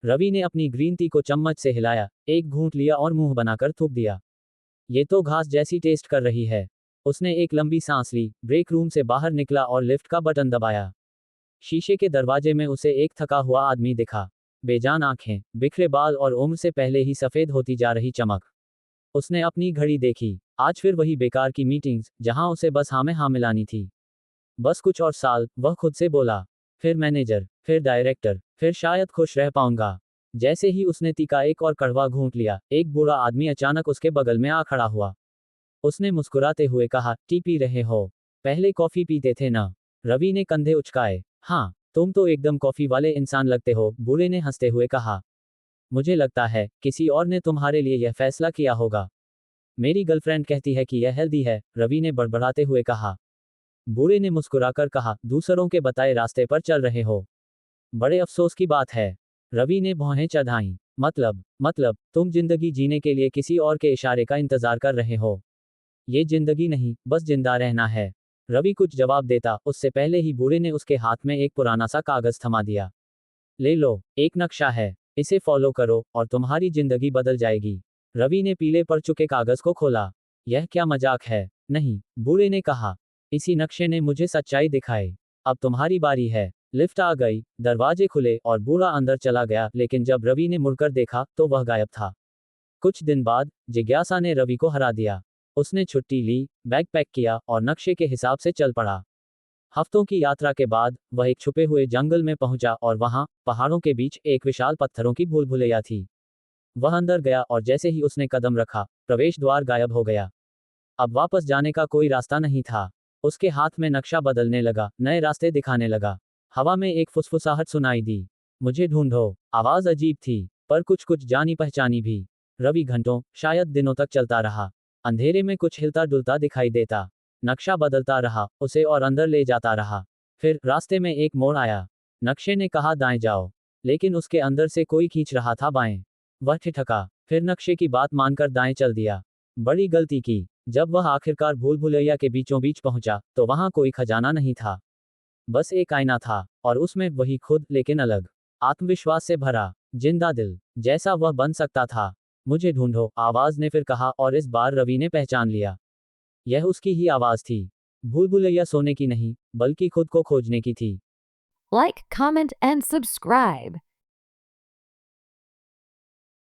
रवि ने अपनी green tea को चम्मच से हिलाया, एक घूंट लिया और मुंह बनाकर थूक दिया। ये तो घास जैसी टेस्ट कर रही है। उसने एक लंबी सांस ली, ब्रेक रूम से बाहर निकला और लिफ्ट का बटन दबाया। शीशे के दरवाजे में उसे एक थका हुआ आदमी दिखा। बेजान आंखें, बिखरे बाल और उम्र से पहले ही सफेद होती जा रही चमक। उसने अपनी घड़ी देखी। आज फिर वही बेकार की मीटिंग्स, जहां उसे बस हाँ में हाँ मिलानी थी। बस कुछ और साल, वह खुद से बोला। फिर मैनेजर, फिर डायरेक्टर, फिर शायद खुश रह पाऊंगा। जैसे ही उसने तीखा एक और कड़वा घूंट लिया, एक बूढ़ा आदमी अचानक उसके बगल में आ खड़ा हुआ। उसने मुस्कुराते हुए कहा, टी पी रहे हो? पहले कॉफी पीते थे ना? रवि ने कंधे उचकाए। हाँ, तुम तो एकदम कॉफी वाले इंसान लगते हो, बूढ़े ने हंसते हुए कहा। मुझे लगता है किसी और ने तुम्हारे लिए यह फैसला किया होगा। मेरी गर्लफ्रेंड कहती है कि यह हेल्दी है, रवि ने बड़बड़ाते हुए कहा। बूढ़े ने मुस्कुराकर कहा, दूसरों के बताए रास्ते पर चल रहे हो। बड़े अफसोस की बात है। रवि ने भौहें चढ़ाईं। मतलब तुम जिंदगी जीने के लिए किसी और के इशारे का इंतजार कर रहे हो। ये जिंदगी नहीं, बस जिंदा रहना है। रवि कुछ जवाब देता, उससे पहले ही बूढ़े ने उसके हाथ में एक पुराना सा कागज थमा दिया। ले लो, एक नक्शा है। इसे फॉलो करो और तुम्हारी जिंदगी बदल जाएगी। रवि ने पीले पड़ चुके कागज को खोला। यह क्या मजाक है? नहीं, बूढ़े ने कहा। इसी नक्शे ने मुझे सच्चाई दिखाई। अब तुम्हारी बारी है। लिफ्ट आ गई, दरवाजे खुले और बूढ़ा अंदर चला गया, लेकिन जब रवि ने मुड़कर देखा तो वह गायब था। कुछ दिन बाद, जिज्ञासा ने रवि को हरा दिया। उसने छुट्टी ली, बैग पैक किया और नक्शे के हिसाब से चल पड़ा। हफ्तों की यात्रा के बाद, वह एक छुपे हुए जंगल में पहुंचा और वहां, पहाड़ों के बीच एक विशाल पत्थरों की भूल भुलैया थी। वह अंदर गया और जैसे ही उसने कदम रखा, प्रवेश द्वार गायब हो गया। अब वापस जाने का कोई रास्ता नहीं था। उसके हाथ में नक्शा बदलने लगा, नए रास्ते दिखाने लगा। हवा में एक फुसफुसाहट सुनाई दी। मुझे ढूंढो। आवाज अजीब थी, पर कुछ कुछ जानी पहचानी भी। रवि घंटों, शायद दिनों तक चलता रहा। अंधेरे में कुछ हिलता डुलता दिखाई देता। नक्शा बदलता रहा, उसे और अंदर ले जाता रहा। फिर रास्ते में एक मोड़ आया। नक्शे ने कहा दाएं जाओ, लेकिन उसके अंदर से कोई खींच रहा था बाएं। वह ठिठका, फिर नक्शे की बात मानकर दाएं चल दिया। बड़ी गलती की। जब वह आखिरकार भूल भुलैया के बीचों बीच पहुंचा, तो वहां कोई खजाना नहीं था। बस एक आईना था, और उसमें वही खुद, लेकिन अलग। आत्मविश्वास से भरा, जिंदा दिल, जैसा वह बन सकता था। मुझे ढूंढो, आवाज ने फिर कहा, और इस बार रवि ने पहचान लिया। यह उसकी ही आवाज थी। भूल भुलैया सोने की नहीं, बल्कि खुद को खोजने की थी। Like, comment, and subscribe.